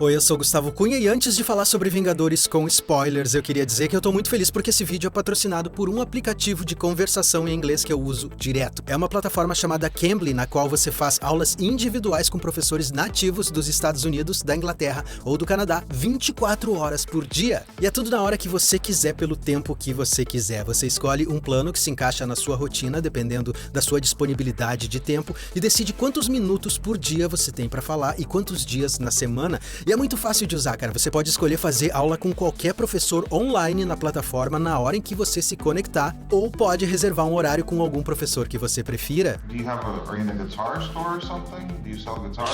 Oi, eu sou o Gustavo Cunha e antes de falar sobre Vingadores com spoilers, eu queria dizer que eu tô muito feliz porque esse vídeo é patrocinado por um aplicativo de conversação em inglês que eu uso direto. É uma plataforma chamada Cambly, na qual você faz aulas individuais com professores nativos dos Estados Unidos, da Inglaterra ou do Canadá, 24 horas por dia. E é tudo na hora que você quiser, pelo tempo que você quiser. Você escolhe um plano que se encaixa na sua rotina, dependendo da sua disponibilidade de tempo, e decide quantos minutos por dia você tem pra falar e quantos dias na semana. E é muito fácil de usar, cara. Você pode escolher fazer aula com qualquer professor online na plataforma na hora em que você se conectar, ou pode reservar um horário com algum professor que você prefira. Are you in a guitar store or something? Do you sell guitars?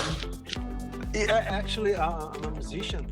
Actually, I'm a musician.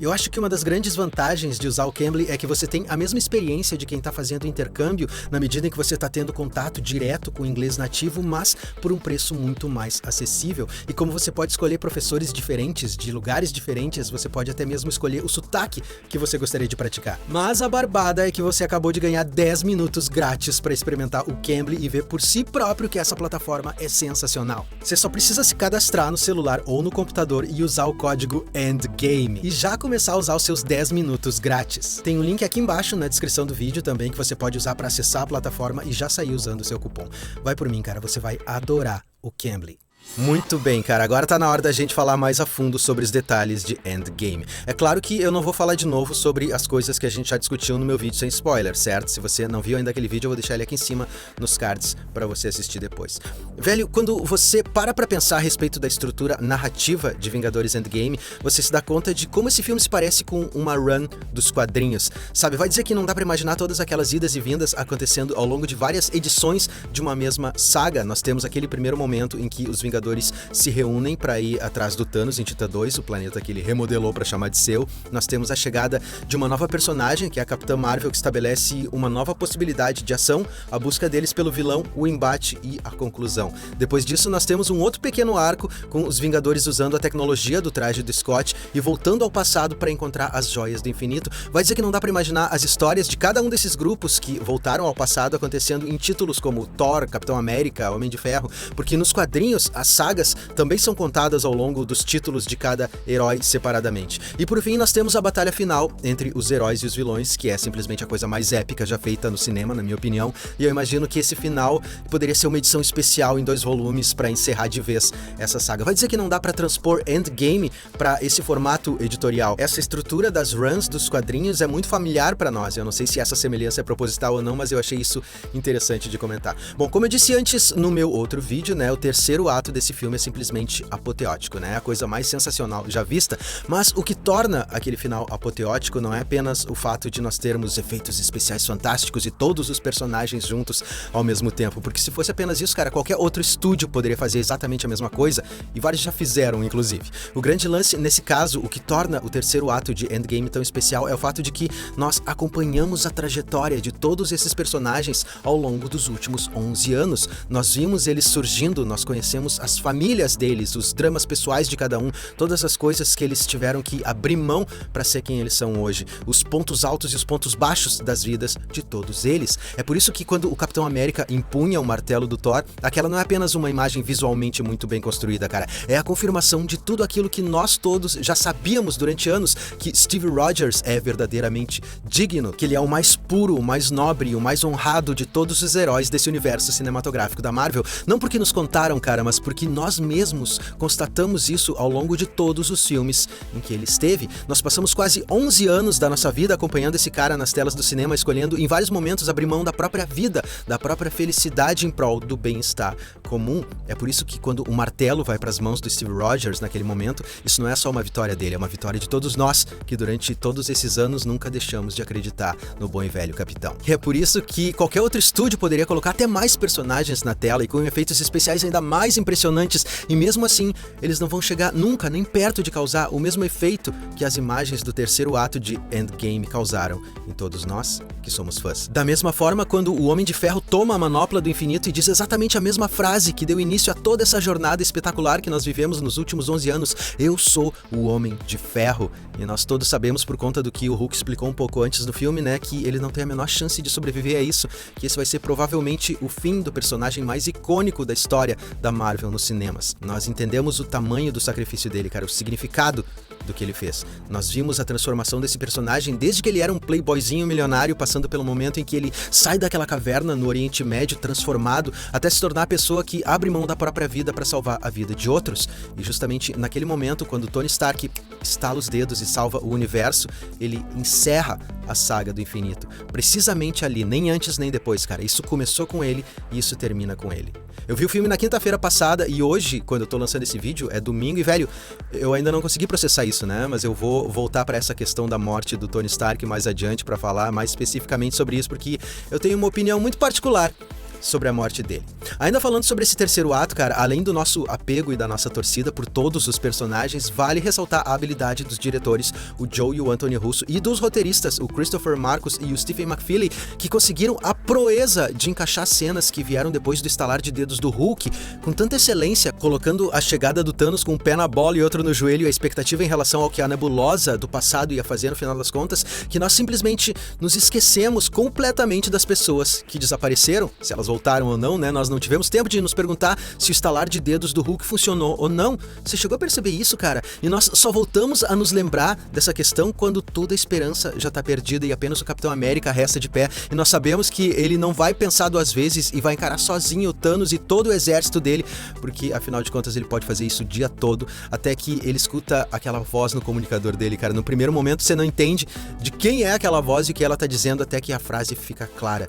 Eu acho que uma das grandes vantagens de usar o Cambly é que você tem a mesma experiência de quem está fazendo intercâmbio, na medida em que você está tendo contato direto com o inglês nativo, mas por um preço muito mais acessível. E como você pode escolher professores diferentes, de lugares diferentes, você pode até mesmo escolher o sotaque que você gostaria de praticar. Mas a barbada é que você acabou de ganhar 10 minutos grátis para experimentar o Cambly e ver por si próprio que essa plataforma é sensacional. Você só precisa se cadastrar no celular ou no computador e usar o código ENDGAME. E já começar a usar os seus 10 minutos grátis. Tem um link aqui embaixo na descrição do vídeo também que você pode usar para acessar a plataforma e já sair usando o seu cupom. Vai por mim, cara, você vai adorar o Cambly. Muito bem, cara, agora tá na hora da gente falar mais a fundo sobre os detalhes de Endgame. É claro que eu não vou falar de novo sobre as coisas que a gente já discutiu no meu vídeo sem spoiler, certo? Se você não viu ainda aquele vídeo, eu vou deixar ele aqui em cima nos cards pra você assistir depois. Velho, quando você para pra pensar a respeito da estrutura narrativa de Vingadores Endgame, você se dá conta de como esse filme se parece com uma run dos quadrinhos. Sabe, vai dizer que não dá pra imaginar todas aquelas idas e vindas acontecendo ao longo de várias edições de uma mesma saga. Nós temos aquele primeiro momento em que os Vingadores se reúnem para ir atrás do Thanos em Titã 2, o planeta que ele remodelou para chamar de seu. Nós temos a chegada de uma nova personagem, que é a Capitã Marvel, que estabelece uma nova possibilidade de ação, a busca deles pelo vilão, o embate e a conclusão. Depois disso, nós temos um outro pequeno arco com os Vingadores usando a tecnologia do traje do Scott e voltando ao passado para encontrar as joias do infinito. Vai dizer que não dá para imaginar as histórias de cada um desses grupos que voltaram ao passado acontecendo em títulos como Thor, Capitão América, Homem de Ferro, porque nos quadrinhos as sagas também são contadas ao longo dos títulos de cada herói separadamente. E por fim nós temos a batalha final entre os heróis e os vilões, que é simplesmente a coisa mais épica já feita no cinema, na minha opinião, e eu imagino que esse final poderia ser uma edição especial em 2 volumes para encerrar de vez essa saga. Vai dizer que não dá para transpor Endgame para esse formato editorial. Essa estrutura das runs dos quadrinhos é muito familiar para nós, eu não sei se essa semelhança é proposital ou não, mas eu achei isso interessante de comentar. Bom, como eu disse antes no meu outro vídeo, né, o terceiro ato desse filme é simplesmente apoteótico, né? A coisa mais sensacional já vista, mas o que torna aquele final apoteótico não é apenas o fato de nós termos efeitos especiais fantásticos e todos os personagens juntos ao mesmo tempo, porque se fosse apenas isso, cara, qualquer outro estúdio poderia fazer exatamente a mesma coisa, e vários já fizeram, inclusive. O grande lance, nesse caso, o que torna o terceiro ato de Endgame tão especial é o fato de que nós acompanhamos a trajetória de todos esses personagens ao longo dos últimos 11 anos. Nós vimos eles surgindo, nós conhecemos as famílias deles, os dramas pessoais de cada um, todas as coisas que eles tiveram que abrir mão para ser quem eles são hoje, os pontos altos e os pontos baixos das vidas de todos eles. É por isso que quando o Capitão América empunha o martelo do Thor, aquela não é apenas uma imagem visualmente muito bem construída, cara, é a confirmação de tudo aquilo que nós todos já sabíamos durante anos, que Steve Rogers é verdadeiramente digno, que ele é o mais puro, o mais nobre, o mais honrado de todos os heróis desse universo cinematográfico da Marvel, não porque nos contaram, cara, mas porque nós mesmos constatamos isso ao longo de todos os filmes em que ele esteve. Nós passamos quase 11 anos da nossa vida acompanhando esse cara nas telas do cinema, escolhendo em vários momentos abrir mão da própria vida, da própria felicidade em prol do bem-estar comum. É por isso que quando o martelo vai para as mãos do Steve Rogers naquele momento, isso não é só uma vitória dele, é uma vitória de todos nós, que durante todos esses anos nunca deixamos de acreditar no bom e velho Capitão. E é por isso que qualquer outro estúdio poderia colocar até mais personagens na tela e com efeitos especiais ainda mais impressionantes, e mesmo assim eles não vão chegar nunca nem perto de causar o mesmo efeito que as imagens do terceiro ato de Endgame causaram em todos nós que somos fãs. Da mesma forma, quando o Homem de Ferro toma a manopla do infinito e diz exatamente a mesma frase que deu início a toda essa jornada espetacular que nós vivemos nos últimos 11 anos, eu sou o Homem de Ferro, e nós todos sabemos por conta do que o Hulk explicou um pouco antes do filme, né, que ele não tem a menor chance de sobreviver a isso, que esse vai ser provavelmente o fim do personagem mais icônico da história da Marvel. ficam nos cinemas. Nós entendemos o tamanho do sacrifício dele, cara, o significado do que ele fez. Nós vimos a transformação desse personagem desde que ele era um playboyzinho milionário, passando pelo momento em que ele sai daquela caverna no Oriente Médio, transformado, até se tornar a pessoa que abre mão da própria vida para salvar a vida de outros. E justamente naquele momento, quando Tony Stark estala os dedos e salva o universo, ele encerra a saga do infinito. Precisamente ali, nem antes nem depois, cara. Isso começou com ele e isso termina com ele. Eu vi o filme na quinta-feira passada e hoje, quando eu tô lançando esse vídeo, é domingo e, velho, eu ainda não consegui processar isso, né? Mas eu vou voltar pra essa questão da morte do Tony Stark mais adiante pra falar mais especificamente sobre isso, porque eu tenho uma opinião muito particular sobre a morte dele. Ainda falando sobre esse terceiro ato, cara, além do nosso apego e da nossa torcida por todos os personagens, vale ressaltar a habilidade dos diretores, o Joe e o Anthony Russo, e dos roteiristas, o Christopher Marcus e o Stephen McFeely, que conseguiram a proeza de encaixar cenas que vieram depois do estalar de dedos do Hulk, com tanta excelência, colocando a chegada do Thanos com um pé na bola e outro no joelho, e a expectativa em relação ao que a nebulosa do passado ia fazer no final das contas, que nós simplesmente nos esquecemos completamente das pessoas que desapareceram, se elas voltaram ou não, né? Nós não tivemos tempo de nos perguntar se o estalar de dedos do Hulk funcionou ou não. Você chegou a perceber isso, cara? E nós só voltamos a nos lembrar dessa questão quando toda a esperança já tá perdida e apenas o Capitão América resta de pé. E nós sabemos que ele não vai pensar duas vezes e vai encarar sozinho o Thanos e todo o exército dele, porque afinal de contas ele pode fazer isso o dia todo, até que ele escuta aquela voz no comunicador dele, cara. No primeiro momento você não entende de quem é aquela voz e o que ela tá dizendo, até que a frase fica clara: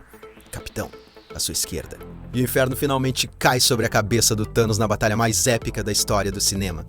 Capitão, à sua esquerda. E o inferno finalmente cai sobre a cabeça do Thanos na batalha mais épica da história do cinema.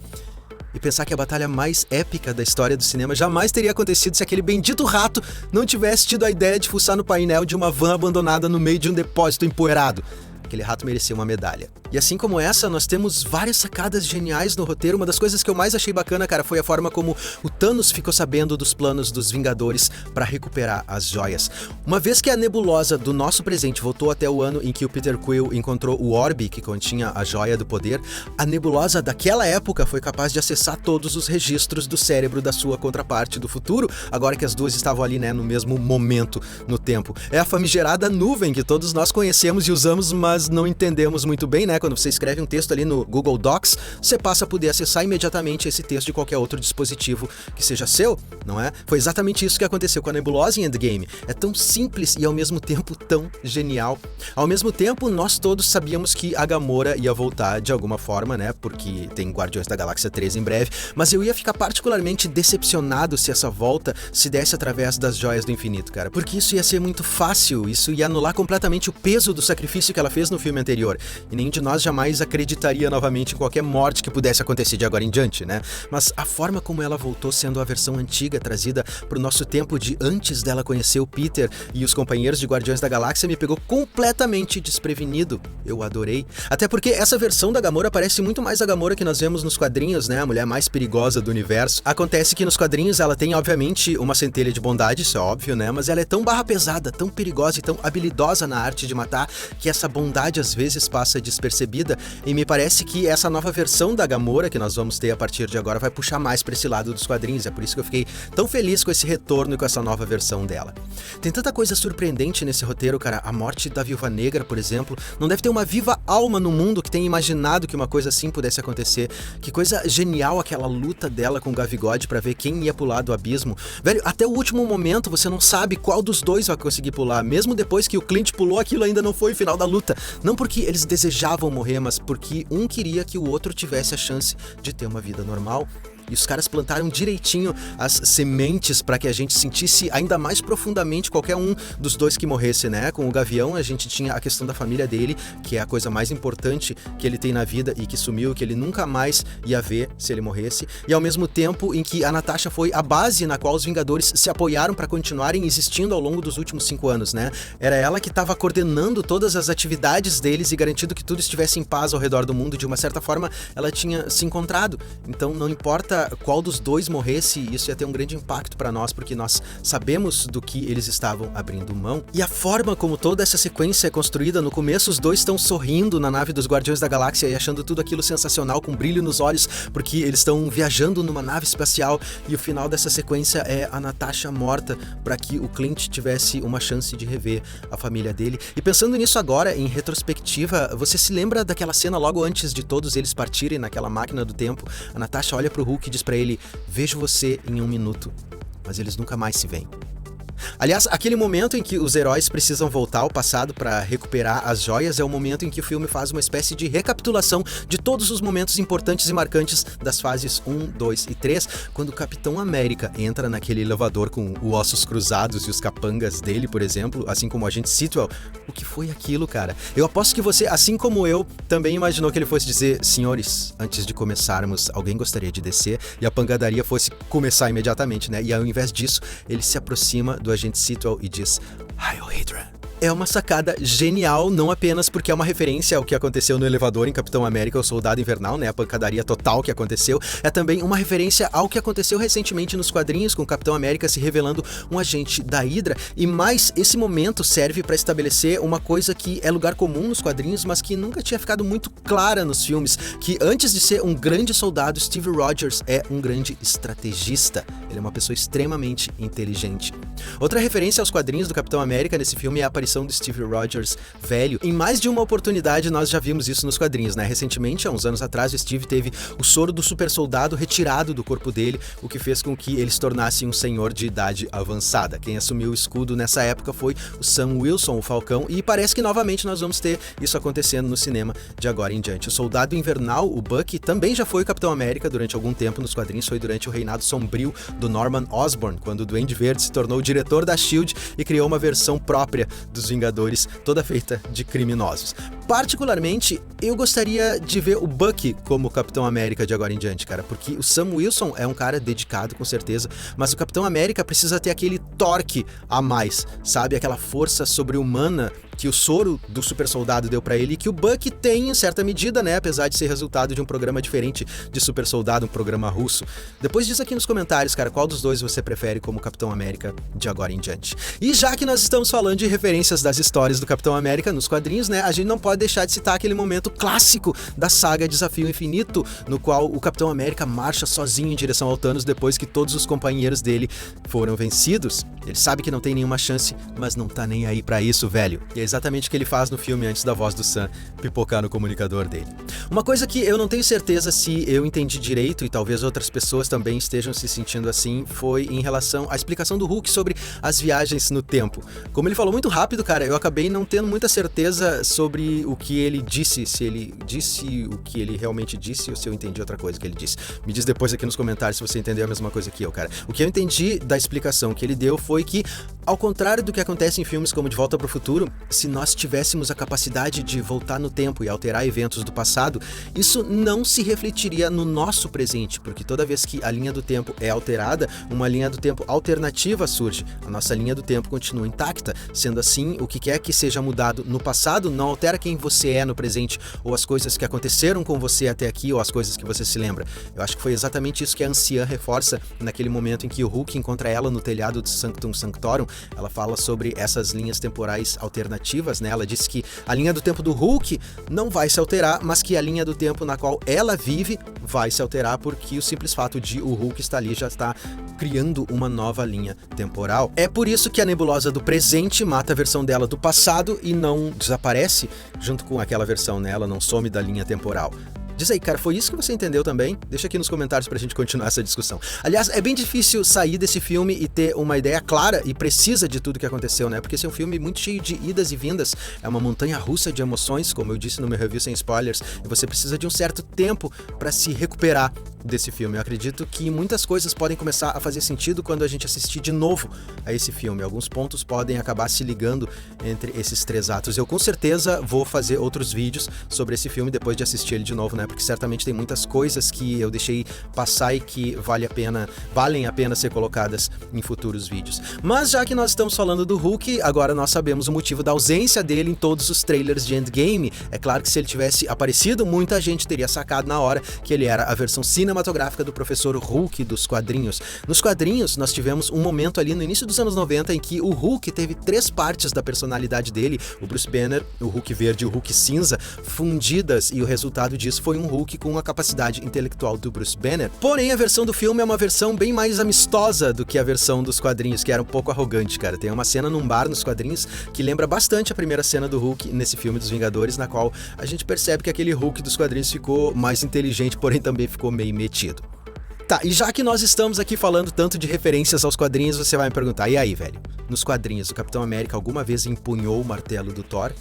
E pensar que a batalha mais épica da história do cinema jamais teria acontecido se aquele bendito rato não tivesse tido a ideia de fuçar no painel de uma van abandonada no meio de um depósito empoeirado. Aquele rato merecia uma medalha. E assim como essa, nós temos várias sacadas geniais no roteiro. Uma das coisas que eu mais achei bacana, cara, foi a forma como o Thanos ficou sabendo dos planos dos Vingadores para recuperar as joias. Uma vez que a nebulosa do nosso presente voltou até o ano em que o Peter Quill encontrou o orbe que continha a joia do poder, a nebulosa daquela época foi capaz de acessar todos os registros do cérebro da sua contraparte do futuro, agora que as duas estavam ali, né, no mesmo momento no tempo. É a famigerada nuvem que todos nós conhecemos e usamos, mas não entendemos muito bem, né? Quando você escreve um texto ali no Google Docs, você passa a poder acessar imediatamente esse texto de qualquer outro dispositivo que seja seu, não é? Foi exatamente isso que aconteceu com a nebulosa em Endgame. É tão simples e ao mesmo tempo tão genial. Ao mesmo tempo, nós todos sabíamos que a Gamora ia voltar de alguma forma, né? Porque tem Guardiões da Galáxia 3 em breve, mas eu ia ficar particularmente decepcionado se essa volta se desse através das joias do infinito, cara. Porque isso ia ser muito fácil, isso ia anular completamente o peso do sacrifício que ela fez no filme anterior. E nenhum de nós jamais acreditaria novamente em qualquer morte que pudesse acontecer de agora em diante, né? Mas a forma como ela voltou sendo a versão antiga, trazida pro nosso tempo de antes dela conhecer o Peter e os companheiros de Guardiões da Galáxia, me pegou completamente desprevenido. Eu adorei. Até porque essa versão da Gamora parece muito mais a Gamora que nós vemos nos quadrinhos, né? A mulher mais perigosa do universo. Acontece que nos quadrinhos ela tem, obviamente, uma centelha de bondade, isso é óbvio, né? Mas ela é tão barra pesada, tão perigosa e tão habilidosa na arte de matar, que essa bondade às vezes passa despercebida, e me parece que essa nova versão da Gamora que nós vamos ter a partir de agora vai puxar mais pra esse lado dos quadrinhos. É por isso que eu fiquei tão feliz com esse retorno e com essa nova versão dela. Tem tanta coisa surpreendente nesse roteiro, cara. A morte da Viúva Negra, por exemplo, não deve ter uma viva alma no mundo que tenha imaginado que uma coisa assim pudesse acontecer. Que coisa genial aquela luta dela com o Gavigode pra ver quem ia pular do abismo. Velho, até o último momento você não sabe qual dos dois vai conseguir pular. Mesmo depois que o Clint pulou, aquilo ainda não foi o final da luta. Não porque eles desejavam morrer, mas porque um queria que o outro tivesse a chance de ter uma vida normal. E os caras plantaram direitinho as sementes para que a gente sentisse ainda mais profundamente qualquer um dos dois que morresse, né? Com o Gavião a gente tinha a questão da família dele, que é a coisa mais importante que ele tem na vida e que sumiu, que ele nunca mais ia ver se ele morresse. E ao mesmo tempo em que a Natasha foi a base na qual os Vingadores se apoiaram para continuarem existindo ao longo dos últimos 5 anos, né? Era ela que estava coordenando todas as atividades deles e garantindo que tudo estivesse em paz ao redor do mundo. De uma certa forma, ela tinha se encontrado. Então não importa importa qual dos dois morresse, isso ia ter um grande impacto pra nós, porque nós sabemos do que eles estavam abrindo mão. E a forma como toda essa sequência é construída, no começo os dois estão sorrindo na nave dos Guardiões da Galáxia e achando tudo aquilo sensacional, com brilho nos olhos, porque eles estão viajando numa nave espacial, e o final dessa sequência é a Natasha morta, para que o Clint tivesse uma chance de rever a família dele. E pensando nisso agora, em retrospectiva, você se lembra daquela cena logo antes de todos eles partirem naquela máquina do tempo? A Natasha olha pro Hulk e diz pra ele: vejo você em 1 minuto, mas eles nunca mais se veem. Aliás, aquele momento em que os heróis precisam voltar ao passado para recuperar as joias é o momento em que o filme faz uma espécie de recapitulação de todos os momentos importantes e marcantes das fases 1, 2 e 3, quando o Capitão América entra naquele elevador com os ossos cruzados e os capangas dele, por exemplo, assim como o Agente Sitwell. O que foi aquilo, cara? Eu aposto que você, assim como eu, também imaginou que ele fosse dizer: senhores, antes de começarmos, alguém gostaria de descer? E a pancadaria fosse começar imediatamente, né? E ao invés disso, ele se aproxima do Agente Sitwell e diz: Heil Hydra. É uma sacada genial, não apenas porque é uma referência ao que aconteceu no elevador em Capitão América, o Soldado Invernal, né, a pancadaria total que aconteceu, é também uma referência ao que aconteceu recentemente nos quadrinhos, com o Capitão América se revelando um agente da Hydra, e mais, esse momento serve para estabelecer uma coisa que é lugar comum nos quadrinhos, mas que nunca tinha ficado muito clara nos filmes, que antes de ser um grande soldado, Steve Rogers é um grande estrategista. Ele é uma pessoa extremamente inteligente. Outra referência aos quadrinhos do Capitão América nesse filme é a aparição do Steve Rogers velho. Em mais de uma oportunidade nós já vimos isso nos quadrinhos, né? Recentemente, há uns anos atrás, o Steve teve o soro do super soldado retirado do corpo dele, o que fez com que ele se tornasse um senhor de idade avançada. Quem assumiu o escudo nessa época foi o Sam Wilson, o Falcão, e parece que novamente nós vamos ter isso acontecendo no cinema de agora em diante. O Soldado Invernal, o Bucky, também já foi o Capitão América durante algum tempo nos quadrinhos, foi durante o reinado sombrio do Norman Osborn, quando o Duende Verde se tornou o diretor da SHIELD e criou uma versão própria dos Vingadores, toda feita de criminosos. Particularmente, eu gostaria de ver o Bucky como Capitão América de agora em diante, cara, porque o Sam Wilson é um cara dedicado, com certeza, mas o Capitão América precisa ter aquele torque a mais, sabe? Aquela força sobre-humana que o soro do super soldado deu pra ele e que o Bucky tem em certa medida, né? Apesar de ser resultado de um programa diferente de super soldado, um programa russo. Depois diz aqui nos comentários, cara, qual dos dois você prefere como Capitão América de agora em diante. E já que nós estamos falando de referências das histórias do Capitão América nos quadrinhos, né? A gente não pode deixar de citar aquele momento clássico da saga Desafio Infinito, no qual o Capitão América marcha sozinho em direção ao Thanos depois que todos os companheiros dele foram vencidos. Ele sabe que não tem nenhuma chance, mas não tá nem aí pra isso, velho. E é exatamente o que ele faz no filme antes da voz do Sam pipocar no comunicador dele. Uma coisa que eu não tenho certeza se eu entendi direito, e talvez outras pessoas também estejam se sentindo assim, foi em relação à explicação do Hulk sobre as viagens no tempo. Como ele falou muito rápido, cara, eu acabei não tendo muita certeza sobre o que ele disse, se ele disse o que ele realmente disse ou se eu entendi outra coisa que ele disse. Me diz depois aqui nos comentários se você entendeu a mesma coisa que eu, cara. O que eu entendi da explicação que ele deu foi que, ao contrário do que acontece em filmes como De Volta para o Futuro, se nós tivéssemos a capacidade de voltar no tempo e alterar eventos do passado, isso não se refletiria no nosso presente, porque toda vez que a linha do tempo é alterada, uma linha do tempo alternativa surge. A nossa linha do tempo continua intacta. Sendo assim, o que quer que seja mudado no passado não altera quem você é no presente, ou as coisas que aconteceram com você até aqui, ou as coisas que você se lembra. Eu acho que foi exatamente isso que a anciã reforça naquele momento em que o Hulk encontra ela no telhado do Sanctum Sanctorum. Ela fala sobre essas linhas temporais alternativas, né? Ela diz que a linha do tempo do Hulk não vai se alterar, mas que a linha do tempo na qual ela vive vai se alterar, porque o simples fato de o Hulk estar ali já está criando uma nova linha temporal. É por isso que a nebulosa do presente mata a versão dela do passado e não desaparece junto com aquela versão, né? Ela não some da linha temporal. Diz aí, cara, foi isso que você entendeu também? Deixa aqui nos comentários pra gente continuar essa discussão. Aliás, é bem difícil sair desse filme e ter uma ideia clara e precisa de tudo que aconteceu, né? Porque esse é um filme muito cheio de idas e vindas, é uma montanha russa de emoções, como eu disse no meu review sem spoilers, e você precisa de um certo tempo pra se recuperar desse filme. Eu acredito que muitas coisas podem começar a fazer sentido quando a gente assistir de novo a esse filme. Alguns pontos podem acabar se ligando entre esses três atos. Eu com certeza vou fazer outros vídeos sobre esse filme depois de assistir ele de novo, né? né? Porque certamente tem muitas coisas que eu deixei passar e que valem a pena ser colocadas em futuros vídeos. Mas já que nós estamos falando do Hulk, agora nós sabemos o motivo da ausência dele em todos os trailers de Endgame. É claro que se ele tivesse aparecido, muita gente teria sacado na hora que ele era a versão cinematográfica do Professor Hulk dos quadrinhos. Nos quadrinhos, nós tivemos um momento ali no início dos anos 90 em que o Hulk teve 3 partes da personalidade dele, o Bruce Banner, o Hulk verde e o Hulk cinza, fundidas, e o resultado disso foi um Hulk com a capacidade intelectual do Bruce Banner. Porém, a versão do filme é uma versão bem mais amistosa do que a versão dos quadrinhos, que era um pouco arrogante, cara. Tem uma cena num bar nos quadrinhos que lembra bastante a primeira cena do Hulk nesse filme dos Vingadores, na qual a gente percebe que aquele Hulk dos quadrinhos ficou mais inteligente, porém também ficou meio metido. Tá, e já que nós estamos aqui falando tanto de referências aos quadrinhos, você vai me perguntar, e aí, velho? Nos quadrinhos, o Capitão América alguma vez empunhou o martelo do Thor?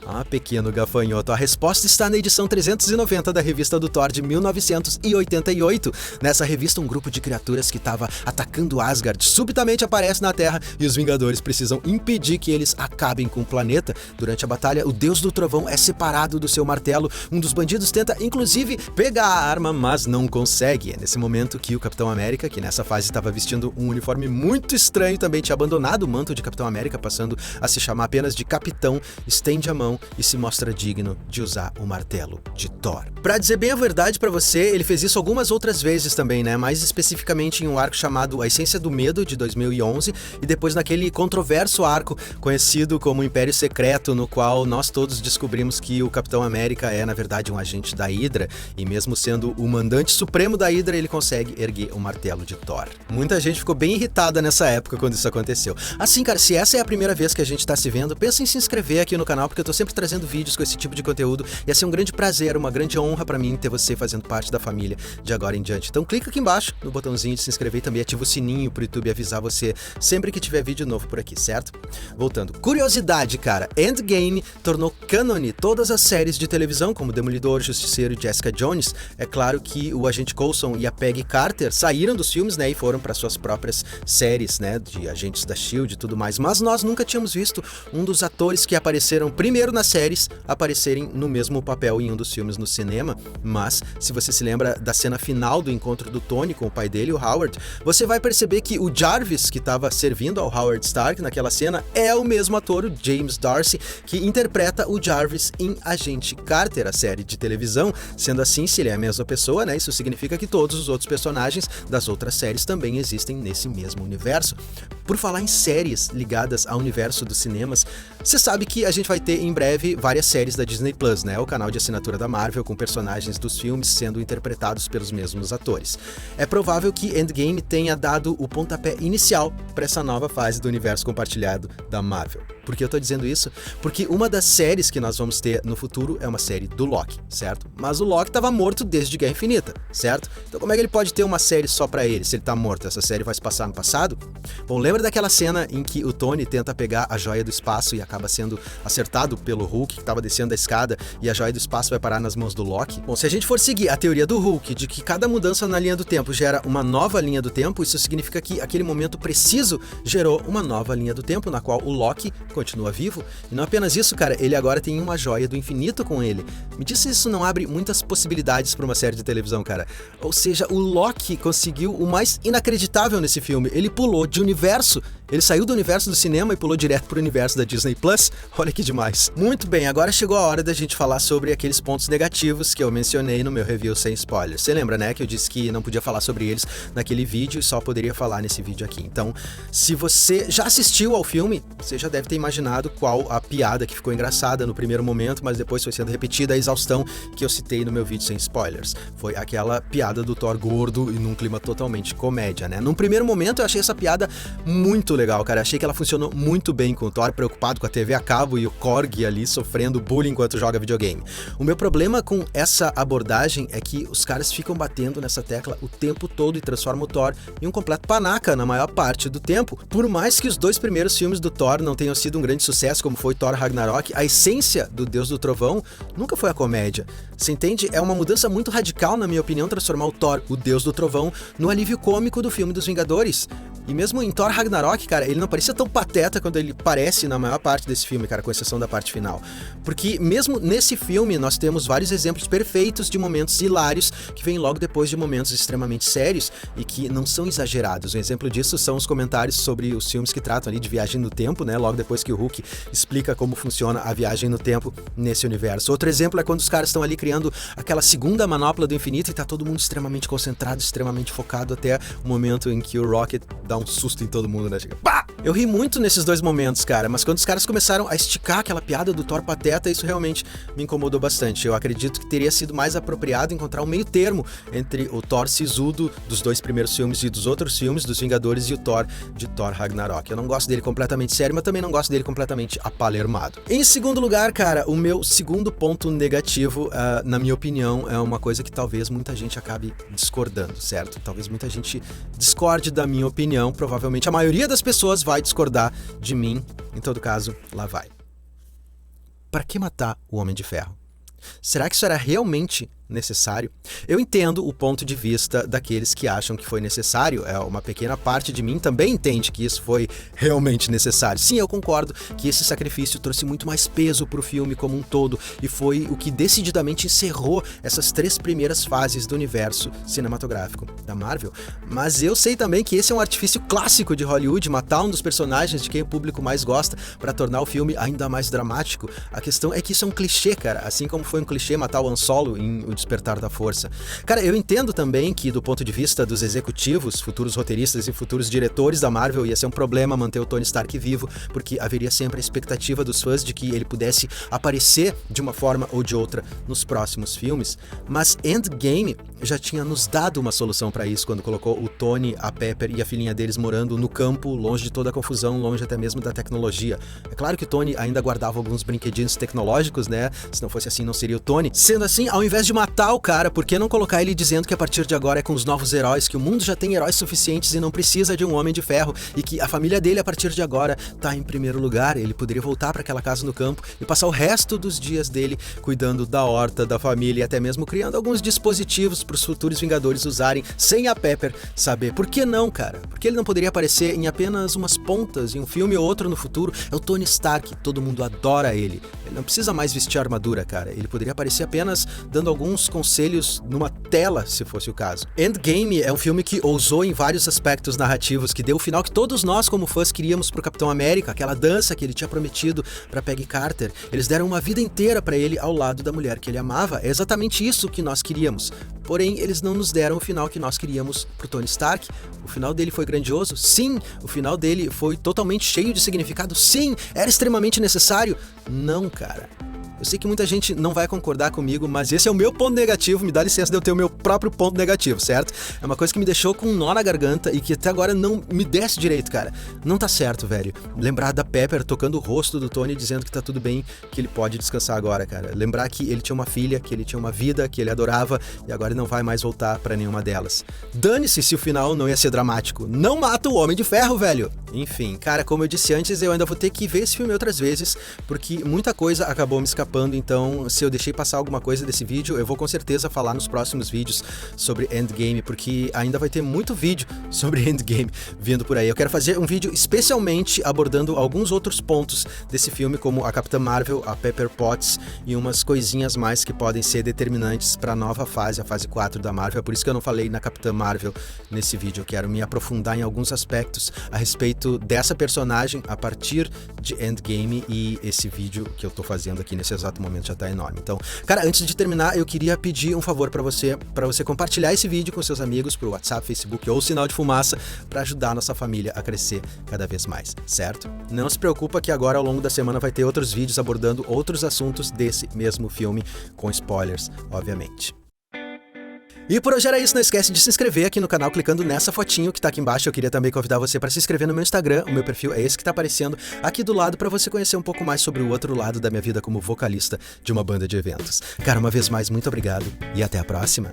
Ah, pequeno gafanhoto, a resposta está na edição 390 da revista do Thor de 1988. Nessa revista, um grupo de criaturas que estava atacando Asgard subitamente aparece na Terra e os Vingadores precisam impedir que eles acabem com o planeta. Durante a batalha, o Deus do Trovão é separado do seu martelo. Um dos bandidos tenta, inclusive, pegar a arma, mas não consegue. É nesse momento que o Capitão América, que nessa fase estava vestindo um uniforme muito estranho, também tinha abandonado o manto de Capitão América, passando a se chamar apenas de Capitão, estende a mão e se mostra digno de usar o martelo de Thor. Pra dizer bem a verdade pra você, ele fez isso algumas outras vezes também, né? Mais especificamente em um arco chamado A Essência do Medo, de 2011, e depois naquele controverso arco conhecido como Império Secreto, no qual nós todos descobrimos que o Capitão América é, na verdade, um agente da Hydra, e mesmo sendo o mandante supremo da Hydra, ele consegue erguer o martelo de Thor. Muita gente ficou bem irritada nessa época quando isso aconteceu. Assim, cara, se essa é a primeira vez que a gente tá se vendo, pensa em se inscrever aqui no canal, porque eu tô sempre trazendo vídeos com esse tipo de conteúdo. Ia ser um grande prazer, uma grande honra pra mim ter você fazendo parte da família de agora em diante. Então clica aqui embaixo no botãozinho de se inscrever e também ativa o sininho pro YouTube avisar você sempre que tiver vídeo novo por aqui, certo? Voltando. Curiosidade, cara. Endgame tornou cânone todas as séries de televisão, como Demolidor, Justiceiro e Jessica Jones. É claro que o Agente Coulson e a Peggy Carter saíram dos filmes, né, e foram para suas próprias séries, né, de agentes da SHIELD e tudo mais. Mas nós nunca tínhamos visto um dos atores que apareceram primeiro nas séries aparecerem no mesmo papel em um dos filmes no cinema, mas se você se lembra da cena final do encontro do Tony com o pai dele, o Howard, você vai perceber que o Jarvis, que estava servindo ao Howard Stark naquela cena, é o mesmo ator, o James Darcy, que interpreta o Jarvis em Agente Carter, a série de televisão. Sendo assim, se ele é a mesma pessoa, né, isso significa que todos os outros personagens das outras séries também existem nesse mesmo universo. Por falar em séries ligadas ao universo dos cinemas, você sabe que a gente vai ter em breve várias séries da Disney Plus, né? O canal de assinatura da Marvel, com personagens dos filmes sendo interpretados pelos mesmos atores. É provável que Endgame tenha dado o pontapé inicial para essa nova fase do universo compartilhado da Marvel. Por que eu tô dizendo isso? Porque uma das séries que nós vamos ter no futuro é uma série do Loki, certo? Mas o Loki estava morto desde Guerra Infinita, certo? Então como é que ele pode ter uma série só pra ele, se ele tá morto? Essa série vai se passar no passado? Bom, lembra daquela cena em que o Tony tenta pegar a joia do espaço e acaba sendo acertado pelo Hulk, que estava descendo a escada, e a joia do espaço vai parar nas mãos do Loki? Bom, se a gente for seguir a teoria do Hulk, de que cada mudança na linha do tempo gera uma nova linha do tempo, isso significa que aquele momento preciso gerou uma nova linha do tempo, na qual o Loki continua vivo. E não apenas isso, cara, ele agora tem uma joia do infinito com ele. Me diz se isso não abre muitas possibilidades para uma série de televisão, cara. Ou seja, o Loki conseguiu o mais inacreditável nesse filme. Ele pulou de universo. Ele saiu do universo do cinema e pulou direto pro universo da Disney Plus. Olha que demais. Muito bem, agora chegou a hora da gente falar sobre aqueles pontos negativos que eu mencionei no meu review sem spoilers. Você lembra, né, que eu disse que não podia falar sobre eles naquele vídeo e só poderia falar nesse vídeo aqui. Então, se você já assistiu ao filme, você já deve ter imaginado qual a piada que ficou engraçada no primeiro momento, mas depois foi sendo repetida a exaustão que eu citei no meu vídeo sem spoilers. Foi aquela piada do Thor gordo e num clima totalmente comédia, né? Num primeiro momento eu achei essa piada muito legal, cara. Achei que ela funcionou muito bem com o Thor preocupado com a TV a cabo e o Korg ali sofrendo bullying enquanto joga videogame. O meu problema com essa abordagem é que os caras ficam batendo nessa tecla o tempo todo e transformam o Thor em um completo panaca na maior parte do tempo. Por mais que os dois primeiros filmes do Thor não tenham sido um grande sucesso, como foi Thor Ragnarok, a essência do Deus do Trovão nunca foi a comédia. Você entende? É uma mudança muito radical, na minha opinião, transformar o Thor, o Deus do Trovão, no alívio cômico do filme dos Vingadores. E mesmo em Thor Ragnarok, cara, ele não parecia tão pateta quanto ele parece na maior parte desse filme, cara, com exceção da parte final. Porque mesmo nesse filme nós temos vários exemplos perfeitos de momentos hilários que vêm logo depois de momentos extremamente sérios e que não são exagerados. Um exemplo disso são os comentários sobre os filmes que tratam ali de viagem no tempo, né? Logo depois que o Hulk explica como funciona a viagem no tempo nesse universo. Outro exemplo é quando os caras estão ali criando aquela segunda manopla do infinito e tá todo mundo extremamente concentrado, extremamente focado até o momento em que o Rocket dá um susto em todo mundo, né? Chega, pá! Eu ri muito nesses dois momentos, cara, mas quando os caras começaram a esticar aquela piada do Thor pateta, isso realmente me incomodou bastante. Eu acredito que teria sido mais apropriado encontrar um meio termo entre o Thor sisudo dos dois primeiros filmes e dos outros filmes, dos Vingadores, e o Thor de Thor Ragnarok. Eu não gosto dele completamente sério, mas também não gosto dele completamente apalermado. Em segundo lugar, cara, o meu segundo ponto negativo, na minha opinião, é uma coisa que talvez muita gente acabe discordando, certo? Talvez muita gente discorde da minha opinião, provavelmente a maioria das pessoas vai discordar de mim, em todo caso, lá vai. Para que matar o Homem de Ferro? Será que isso era realmente necessário? Eu entendo o ponto de vista daqueles que acham que foi necessário, uma pequena parte de mim também entende que isso foi realmente necessário. Sim, eu concordo que esse sacrifício trouxe muito mais peso pro filme como um todo e foi o que decididamente encerrou essas 3 primeiras fases do universo cinematográfico da Marvel, mas eu sei também que esse é um artifício clássico de Hollywood, matar um dos personagens de quem o público mais gosta para tornar o filme ainda mais dramático. A questão é que isso é um clichê, cara, assim como foi um clichê matar o Han Solo em O Despertar da Força. Cara, eu entendo também que do ponto de vista dos executivos, futuros roteiristas e futuros diretores da Marvel, ia ser um problema manter o Tony Stark vivo, porque haveria sempre a expectativa dos fãs de que ele pudesse aparecer de uma forma ou de outra nos próximos filmes, mas Endgame já tinha nos dado uma solução para isso quando colocou o Tony, a Pepper e a filhinha deles morando no campo, longe de toda a confusão, longe até mesmo da tecnologia. É claro que o Tony ainda guardava alguns brinquedinhos tecnológicos, né? Se não fosse assim, não seria o Tony. Sendo assim, ao invés de matar o cara, por que não colocar ele dizendo que a partir de agora é com os novos heróis, que o mundo já tem heróis suficientes e não precisa de um Homem de Ferro, e que a família dele a partir de agora tá em primeiro lugar, ele poderia voltar para aquela casa no campo e passar o resto dos dias dele cuidando da horta, da família e até mesmo criando alguns dispositivos para os futuros Vingadores usarem sem a Pepper saber. Por que não, cara? Porque ele não poderia aparecer em apenas umas pontas em um filme ou outro no futuro? É o Tony Stark, todo mundo adora ele. Ele não precisa mais vestir armadura, cara. Ele poderia aparecer apenas dando alguns conselhos numa tela, se fosse o caso. Endgame é um filme que ousou em vários aspectos narrativos, que deu o final que todos nós como fãs queríamos pro Capitão América, aquela dança que ele tinha prometido pra Peggy Carter. Eles deram uma vida inteira pra ele ao lado da mulher que ele amava. É exatamente isso que nós queríamos. Porém, eles não nos deram o final que nós queríamos pro Tony Stark. O final dele foi grandioso? Sim. O final dele foi totalmente cheio de significado? Sim. Era extremamente necessário? Não, cara. Eu sei que muita gente não vai concordar comigo, mas esse é o meu ponto negativo, me dá licença de eu ter o meu próprio ponto negativo, certo? É uma coisa que me deixou com um nó na garganta e que até agora não me desce direito, cara. Não tá certo, velho. Lembrar da Pepper tocando o rosto do Tony dizendo que tá tudo bem, que ele pode descansar agora, cara. Lembrar que ele tinha uma filha, que ele tinha uma vida, que ele adorava e agora ele não vai mais voltar pra nenhuma delas. Dane-se se o final não ia ser dramático. Não mata o Homem de Ferro, velho! Enfim, cara, como eu disse antes, eu ainda vou ter que ver esse filme outras vezes, porque muita coisa acabou me escapando. Então, se eu deixei passar alguma coisa desse vídeo, eu vou com certeza falar nos próximos vídeos sobre Endgame, porque ainda vai ter muito vídeo sobre Endgame vindo por aí. Eu quero fazer um vídeo especialmente abordando alguns outros pontos desse filme, como a Capitã Marvel, a Pepper Potts e umas coisinhas mais que podem ser determinantes para a nova fase, a fase 4 da Marvel. É por isso que eu não falei na Capitã Marvel nesse vídeo. Eu quero me aprofundar em alguns aspectos a respeito dessa personagem a partir de Endgame, e esse vídeo que eu tô fazendo aqui nesse exato momento já tá enorme. Então, cara, antes de terminar, eu queria pedir um favor pra você compartilhar esse vídeo com seus amigos pro WhatsApp, Facebook ou Sinal de Fumaça pra ajudar a nossa família a crescer cada vez mais, certo? Não se preocupa que agora ao longo da semana vai ter outros vídeos abordando outros assuntos desse mesmo filme, com spoilers, obviamente. E por hoje era isso, não esquece de se inscrever aqui no canal clicando nessa fotinho que tá aqui embaixo. Eu queria também convidar você para se inscrever no meu Instagram, o meu perfil é esse que tá aparecendo aqui do lado, para você conhecer um pouco mais sobre o outro lado da minha vida como vocalista de uma banda de eventos. Cara, uma vez mais, muito obrigado e até a próxima!